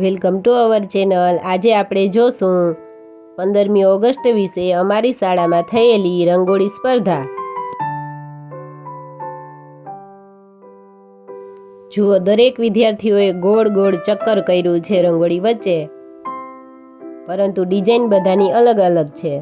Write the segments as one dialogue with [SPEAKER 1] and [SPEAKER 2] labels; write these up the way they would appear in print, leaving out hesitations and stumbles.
[SPEAKER 1] Welcome to our channel. આજે આપણે જોશું 15મી ઓગસ્ટ વિશે અમારી શાળામાં થયેલી રંગોળી સ્પર્ધા। જુઓ, દરેક વિદ્યાર્થીઓએ ગોળ ગોળ ચક્કર કર્યું છે રંગોળી વચ્ચે, પરંતુ ડિઝાઇન બધાની અલગ અલગ છે।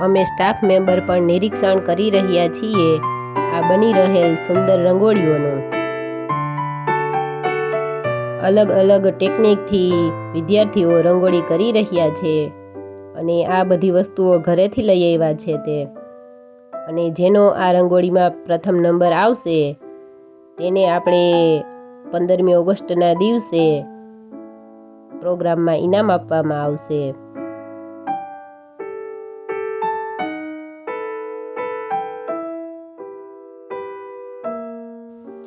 [SPEAKER 1] અમે સ્ટાફ મેમ્બર પણ નિરીક્ષણ કરી રહ્યા છીએ આ બની રહેલ સુંદર રંગોળીઓનું। અલગ અલગ ટેકનિકથી વિદ્યાર્થીઓ રંગોળી કરી રહ્યા છે અને આ બધી વસ્તુઓ ઘરેથી લઈ આવ્યા છે તે, અને જેનો આ રંગોળીમાં પ્રથમ નંબર આવશે તેને આપણે 15મી ઓગસ્ટના દિવસે પ્રોગ્રામમાં ઇનામ આપવામાં આવશે।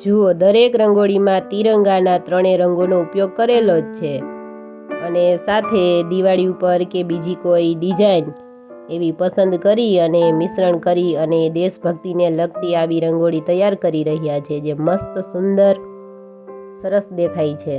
[SPEAKER 1] જુઓ, દરેક રંગોળીમાં તિરંગાના 3 રંગોનો ઉપયોગ કરેલો જ છે, અને સાથે દિવાળી ઉપર કે બીજી કોઈ ડિઝાઇન એવી પસંદ કરી અને મિશ્રણ કરી અને દેશભક્તિને લગતી આવી રંગોળી તૈયાર કરી રહ્યા છે, જે મસ્ત સુંદર સરસ દેખાય છે।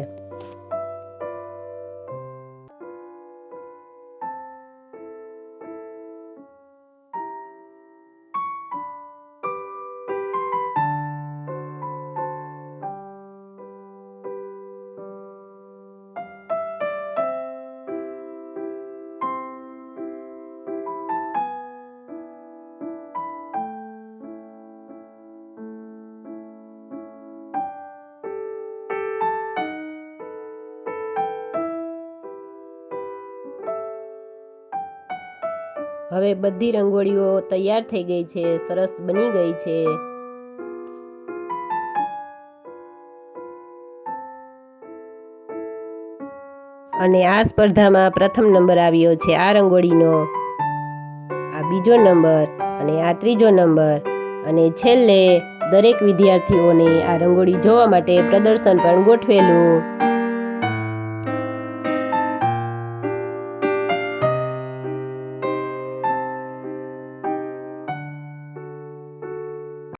[SPEAKER 1] હવે બધી રંગોળીઓ તૈયાર થઈ ગઈ છે, સરસ બની ગઈ છે। અને આ સ્પર્ધામાં પ્રથમ નંબર આવ્યો છે આ રંગોળીનો, આ બીજો નંબર અને આ ત્રીજો નંબર, અને છેલ્લે દરેક વિદ્યાર્થીઓને આ રંગોળી જોવા માટે પ્રદર્શન પણ ગોઠવેલું।